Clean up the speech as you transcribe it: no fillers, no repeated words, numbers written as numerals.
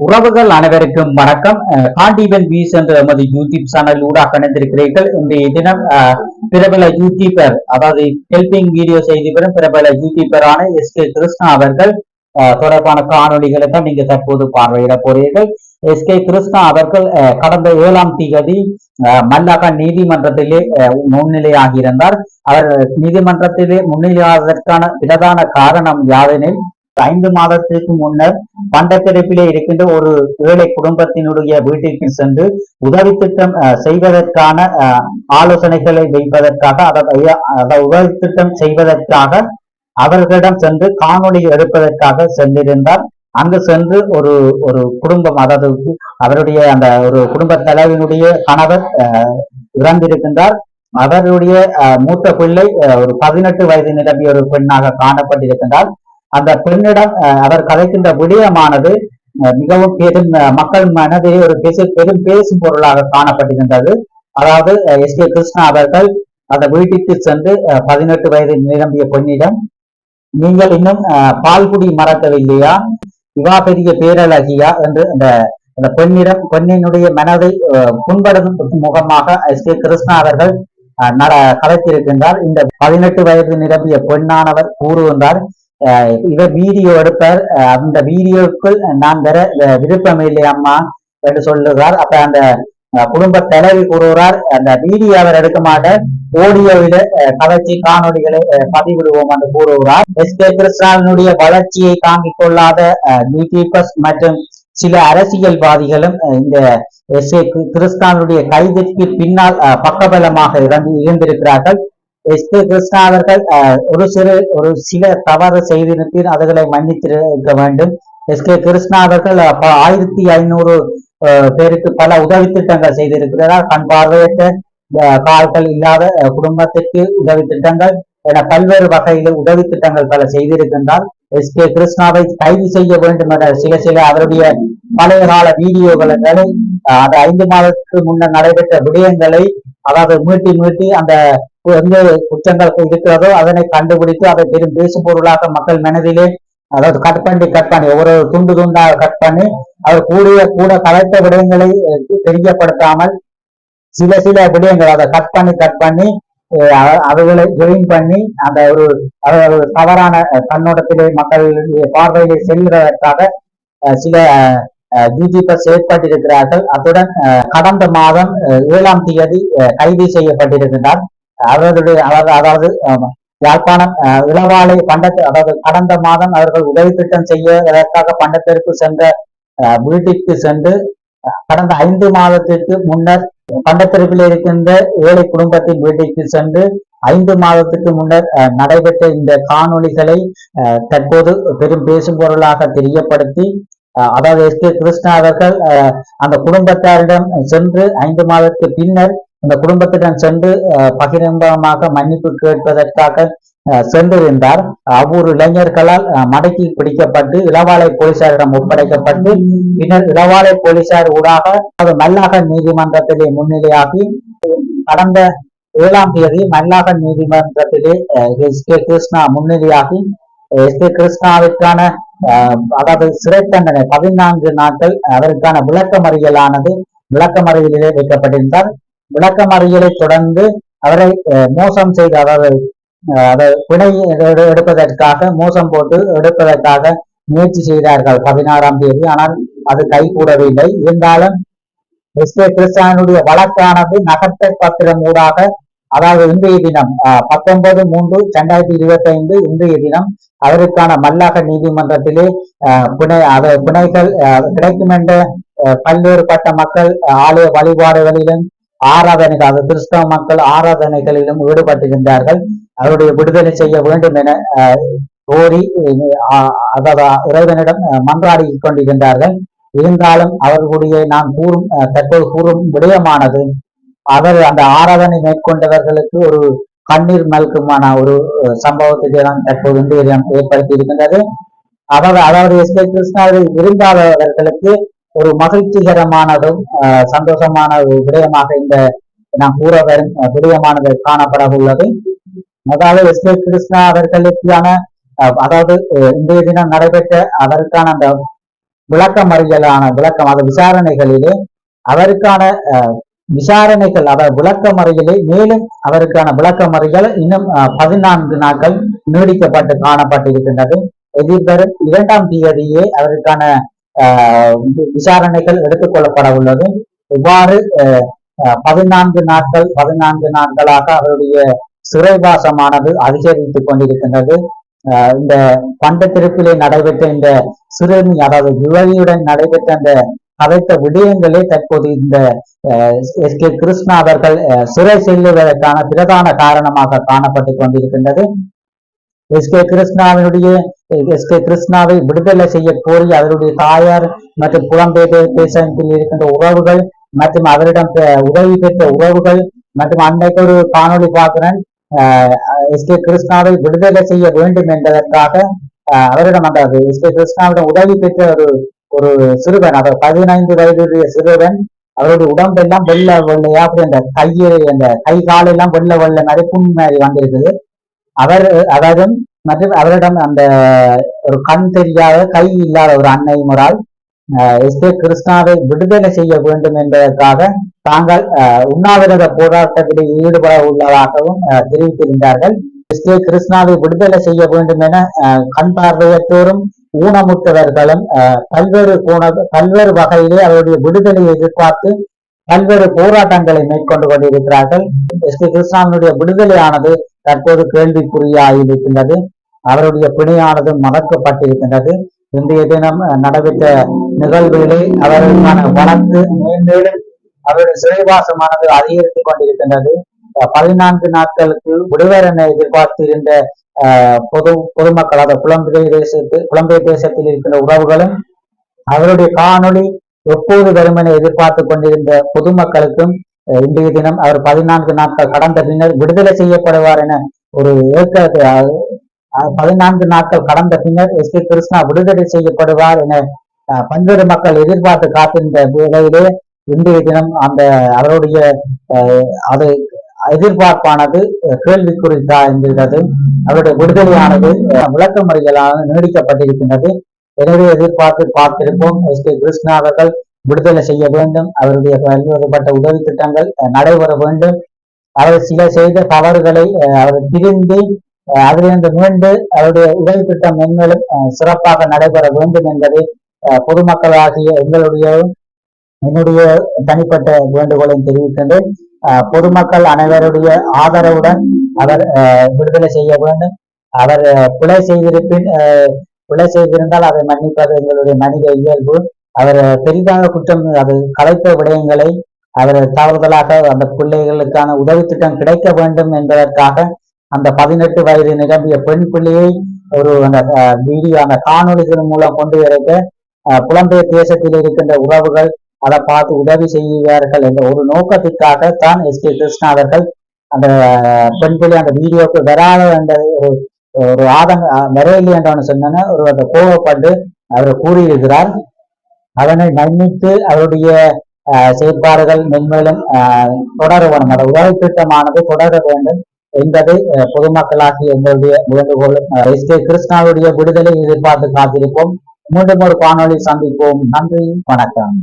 உறவுகள் அனைவருக்கும் வணக்கம். காண்டீவன் வீஸ் என்ற எமது யூடியூப் சேனல் ஊடாக இணைந்திருக்கிறீர்கள். இன்றைய தினம் பிரபல யூடியூபர், அதாவது ஹெல்பிங் வீடியோ செய்து பெறும் பிரபல யூடியூபரான எஸ்.கே. கிருஷ்ணா அவர்கள் தொடர்பான காணொலிகளை தான் நீங்க தற்போது பார்வையிட போறீர்கள். எஸ்.கே. கிருஷ்ணா அவர்கள் கடந்த 7ஆம் தேதி மல்லாக நீதிமன்றத்திலே முன்னிலையாகியிருந்தார். அவர் நீதிமன்றத்திலே முன்னிலையாவதற்கான பிரதான காரணம் யாதெனில், 5 மாதத்திற்கு முன்னர் பண்டத்திறப்பிலே இருக்கின்ற ஒரு ஏழை குடும்பத்தினுடைய வீட்டிற்கு சென்று உதவி திட்டம் செய்வதற்கான ஆலோசனைகளை வைப்பதற்காக, உதவி திட்டம் செய்வதற்காக அவர்களிடம் சென்று காணொளி எடுப்பதற்காக சென்றிருந்தார். அங்கு சென்று ஒரு ஒரு குடும்பம், அதாவது அவருடைய அந்த ஒரு குடும்ப தலைவனுடைய கணவர் இறந்திருக்கின்றார். அவருடைய மூத்த பிள்ளை ஒரு 18 வயது நிரம்பிய ஒரு பெண்ணாக காணப்பட்டிருக்கின்றார். அந்த பெண்ணிடம் அவர் கதைக்கின்ற விடயமானது மிகவும் பெரும் மக்கள் மனதிலே ஒரு பெரும் பேசும் பொருளாக காணப்பட்டிருந்தது. அதாவது எஸ்.கே. கிருஷ்ணா அவர்கள் அந்த வீட்டிற்கு சென்று 18 வயது நிரம்பிய பெண்ணிடம், நீங்கள் இன்னும் பால்குடி மறக்கவில்லையா, இவா பெரிய பேரழகியா என்று அந்த பெண்ணினுடைய மனதை புண்படும் முகமாக எஸ்.கே. கிருஷ்ணா அவர்கள் கலைத்திருக்கின்றார். இந்த 18 வயது நிரம்பிய பெண்ணானவர் கூறுகின்றார், இவர் வீடியோ எடுப்பார், அந்த வீடியோக்குள் நான் வர விருப்பம் இல்லை அம்மா என்று சொல்லுகிறார். அப்ப அந்த குடும்ப தலைவி கூறுகிறார், அந்த வீடியோ அவர் எடுக்க மாட்டார், ஓடியோவில கவர்ச்சி காணொலிகளை பதிவிடுவோம் என்று கூறுகிறார். எஸ்.கே. கிருஷ்ணாவினுடைய வளர்ச்சியை தாங்கிக் கொள்ளாத யூடியூபர்ஸ் மற்றும் சில அரசியல்வாதிகளும் இந்த எஸ்.கே. கிருஷ்ணாவினுடைய கைதிற்கு பின்னால் பக்கபலமாக இருந்திருக்கிறார்கள். எஸ்.கே. கிருஷ்ணா அவர்கள் ஒரு சில தவறு செய்திருப்பீர், அதுகளை மன்னித்திருக்க வேண்டும். எஸ்.கே. கிருஷ்ணா அவர்கள் 1500 பேருக்கு பல உதவி திட்டங்கள் செய்திருக்கிறார். கண் பார்வையற்ற, கால்கள் இல்லாத குடும்பத்திற்கு உதவி திட்டங்கள் என பல்வேறு வகையில் உதவி திட்டங்கள் பல செய்திருக்கின்றார். எஸ்.கே. கிருஷ்ணாவை கைது செய்ய வேண்டும் என சில அவருடைய பழைய கால வீடியோகளை, அது 5 மாதத்துக்கு முன்னர் நடைபெற்ற விடயங்களை, அதாவது மீட்டி அந்த எந்த குற்றங்கள் இருக்கிறதோ அதனை கண்டுபிடித்து அதை பெரும் பேசும் பொருளாக மக்கள் மனதிலே, அதாவது கட் பண்ணி ஒவ்வொரு துண்டாக கட் பண்ணி அவர் கூட கலைத்த விடயங்களை தெரியப்படுத்தாமல் சில விடயங்கள் அதை கட் பண்ணி அவர்களை ஜெயின் பண்ணி அந்த ஒரு தவறான கண்ணோட்டத்திலே மக்கள் பார்வையிலே செல்வதற்காக சில யூடியூபர் செயற்பட்டிருக்கிறார்கள். அத்துடன் கடந்த மாதம் 7ஆம் தேதி கைது செய்யப்பட்டிருக்கிறார். அதாவது யாழ்ப்பாணம் இளவாலை அதாவது கடந்த மாதம் அவர்கள் உதவி திட்டம் செய்வதற்காக பண்டத்திற்கு சென்ற வீட்டிற்கு சென்று கடந்த 5 மாதத்திற்கு முன்னர் பண்டத்திற்குள் இருக்கின்ற ஏழை குடும்பத்தின் வீட்டிற்கு சென்று 5 மாதத்துக்கு முன்னர் நடைபெற்ற இந்த காணொளிகளை தற்போது பெரும் பேசும் பொருளாக தெரியப்படுத்தி, அதாவது எஸ்.கே. கிருஷ்ணா அவர்கள் அந்த குடும்பத்தாரிடம் சென்று 5 மாதத்துக்கு பின்னர் அந்த குடும்பத்திடம் சென்று பகிரங்கமாக மன்னிப்பு கேட்பதற்காக சென்றிருந்தார். அவ்வொரு இளைஞர்களால் மடக்கி பிடிக்கப்பட்டு இளவாலை போலீசாரிடம் ஒப்படைக்கப்பட்டு, பின்னர் இளவாலை போலீசார் ஊடாக மல்லாக நீதிமன்றத்திலே முன்னிலையாகி கடந்த 7ஆம் தேதி மல்லாக நீதிமன்றத்திலே எஸ்.கே. கிருஷ்ணா முன்னிலையாகி எஸ்.கே. கிருஷ்ணாவிற்கான அதாவது சிறை தண்டனை 14 நாட்கள் அதற்கான விளக்கமறியலிலே வைக்கப்பட்டிருந்தார். விளக்கமறியலை தொடர்ந்து அவரை மோசம் செய்து, அதாவது பிணை எடுப்பதற்காக மோசம் போட்டு எடுப்பதற்காக முயற்சி செய்தார்கள் 16ஆம் தேதி. ஆனால் அது கைகூடவில்லை. இருந்தாலும் எஸ்.கே. கிருஷ்ணனுடைய வழக்கானது நகர்த்த பத்திரம் ஊடாக, அதாவது இன்றைய தினம் 19/3/2025 இன்றைய தினம் அவருக்கான மல்லாக நீதிமன்றத்திலே பிணைகள் கிடைக்கும் என்ற பல்வேறுபட்ட மக்கள் ஆலய வழிபாடுகளிலும் ஆராதனைகள், அது கிறிஸ்தவ மக்கள் ஆராதனைகளிலும் ஈடுபட்டிருந்தார்கள். அவருடைய விடுதலை செய்ய வேண்டும் என கோரி அதாவது இறைவனிடம் மன்றாடி கொண்டிருந்தார்கள். இருந்தாலும் அவர்களுடைய தற்போது கூறும் விடயமானது, அவர் அந்த ஆராதனை மேற்கொண்டவர்களுக்கு ஒரு கண்ணீர் மல்குமான ஒரு சம்பவத்தை தான் தற்போது இன்றைய ஏற்படுத்தி இருக்கின்றது. அதாவது எஸ்.கே. கிருஷ்ணாவை விரும்பாதவர்களுக்கு ஒரு மகிழ்ச்சிகரமானதும் சந்தோஷமான ஒரு விடயமாக இந்த நான் கூற வரும் விடயமானது காணப்பட உள்ளது. அதாவது எஸ்.கே. கிருஷ்ணா அவர்களுக்கான, அதாவது இன்றைய தினம் நடைபெற்ற அதற்கான அந்த விளக்கமறியலான விளக்கம் அது விசாரணைகளிலே அவருக்கான விசாரணைகள் அதாவது விளக்கமறியலே மேலும் அவருக்கான விளக்கமறியல் இன்னும் 14 நாட்கள் நீடிக்கப்பட்டு காணப்பட்டிருக்கின்றது. எதிர்வரும் 2ஆம் தேதியே அவருக்கான விசாரணைகள் எடுத்துக் கொள்ளப்பட உள்ளது. இவ்வாறு 14 நாட்களாக அவருடைய சிறைவாசமானது அதிகரித்துக் கொண்டிருக்கின்றது. இந்த பண்டத்திருப்பிலே நடைபெற்ற இந்த சிறுமி அதாவது யுவதியுடன் நடைபெற்ற அந்த கதைத்த விடயங்களே தற்போது இந்த எஸ்.கே. கிருஷ்ணா அவர்கள் சிறை செல்லுவதற்கான பிரதான காரணமாக காணப்பட்டுக் கொண்டிருக்கின்றது. எஸ்.கே. கிருஷ்ணாவை விடுதலை செய்ய கோரி அவருடைய தாயார் மற்றும் புலம்பெயர் தேசத்தில் இருக்கின்ற உறவுகள் மற்றும் அவரிடம் உதவி பெற்ற உறவுகள் மற்றும் அன்றைக்கு ஒரு காணொலி பார்க்கிறேன், எஸ்.கே. கிருஷ்ணாவை விடுதலை செய்ய வேண்டும் என்பதற்காக அவரிடம் அந்த எஸ்.கே. கிருஷ்ணாவிடம் உதவி பெற்ற ஒரு சிறுவன், அதாவது 15 வயதுடைய சிறுவன், அவருடைய உடம்பெல்லாம் வெள்ளையா அப்படி அந்த அந்த கை காலெல்லாம் வெள்ளை மாதிரி புண் மாதிரி வந்திருக்குது. அவர் அதாவது மற்றும் அவரிடம் அந்த ஒரு கண் தெரியாத கை இல்லாத ஒரு அன்னை முறால் எஸ்.கே. கிருஷ்ணாவை விடுதலை செய்ய வேண்டும் என்பதற்காக தாங்கள் உண்ணாவிரத போராட்டத்தில் ஈடுபட உள்ளதாகவும் தெரிவித்திருந்தார்கள். எஸ்.கே. கிருஷ்ணாவை விடுதலை செய்ய வேண்டும் என கண் பார்வையற்றோரும் ஊனமுற்றவர்களும் பல்வேறு வகையிலே அவருடைய விடுதலையை எதிர்பார்த்து பல்வேறு போராட்டங்களை மேற்கொண்டு கொண்டிருக்கிறார்கள். எஸ்.கே. கிருஷ்ணாவினுடைய விடுதலையானது தற்போது கேள்விக்குறியாயிருக்கின்றது. அவருடைய பிணையானது மறக்கப்பட்டிருக்கின்றது. இன்றைய தினம் நடைபெற்ற நிகழ்வுகளை அவர்களுக்கான வழக்கு மேலும் அவருடைய சிறைவாசமானது அதிகரித்துக் கொண்டிருக்கின்றது. 14 நாட்களுக்கு விடுதலை எதிர்பார்த்திருந்த பொதுமக்கள் புலம்பெயர் தேசத்தில் இருக்கின்ற உறவுகளும் அவருடைய காணொலி எப்போது வரும் என எதிர்பார்த்து கொண்டிருந்த பொதுமக்களுக்கும் இன்றைய தினம் அவர் 14 நாட்கள் கடந்த பின்னர் விடுதலை செய்யப்படுவார் என ஒரு 14 நாட்கள் கடந்த பின்னர் எஸ்.கே. கிருஷ்ணா விடுதலை செய்யப்படுவார் என பல்வேறு மக்கள் எதிர்பார்த்து காத்திருந்த வேளையிலே இன்றைய தினம் அந்த அவருடைய அது எதிர்பார்ப்பானது கேள்விக்குறித்தா என்கிறது. அவருடைய விடுதலையானது விளக்கமறியலாக நீடிக்கப்பட்டிருக்கின்றது. எனவே எதிர்பார்த்து பார்த்திருப்போம். எஸ்.கே. கிருஷ்ணா அவர்கள் விடுதலை செய்ய வேண்டும். அவருடைய பல்வேறுபட்ட உதவி திட்டங்கள் நடைபெற வேண்டும். அவர் சில செய்த தவறுகளை அவர் திருந்தி அதிலிருந்து மீண்டு அவருடைய உதவி திட்டம் மென்மேலும் சிறப்பாக நடைபெற வேண்டும் என்பதை பொதுமக்களாகிய என்னுடைய தனிப்பட்ட வேண்டுகோளையும் தெரிவிக்கின்றேன். பொதுமக்கள் அனைவருடைய ஆதரவுடன் அவர் விடுதலை செய்ய வேண்டும். அவர் பிழை செய்திருந்தால் அதை மன்னிப்பது எங்களுடைய மனித இயல்பு. அவர் பெரிதாக குற்றம் அது கலைத்த விடயங்களை அவர் தவறுதலாக அந்த பிள்ளைகளுக்கான உதவி திட்டம் கிடைக்க வேண்டும் என்பதற்காக அந்த 18 வயது நிரம்பிய பெண் பிள்ளையை அந்த வீடியோ அந்த காணொலிகள் மூலம் கொண்டு வரைக்க புலம்பெயர் தேசத்தில் இருக்கின்ற உறவுகள் அதை பார்த்து உதவி செய்வார்கள் என்ற ஒரு நோக்கத்திற்காக தான் எஸ்.கே. கிருஷ்ணா அவர்கள் அந்த பெண் பிள்ளை அந்த வீடியோக்கு வராத என்ற ஒரு வரையில்லை என்றவனு சொன்ன அந்த கோபப்பட்டு அவர் கூறியிருக்கிறார். அதனை மன்னித்து அவருடைய செயற்பாடுகள் மென்மேலும் தொடர வேண்டும், அந்த உதவி திட்டமானது தொடர வேண்டும் என்பதை பொதுமக்களாகிய எங்களுடைய வேண்டுகோள். எஸ்.கே. கிருஷ்ணாவுடைய விடுதலை எதிர்பார்த்து காத்திருப்போம். மீண்டும் ஒரு காணொலி சந்திப்போம். நன்றி, வணக்கம்.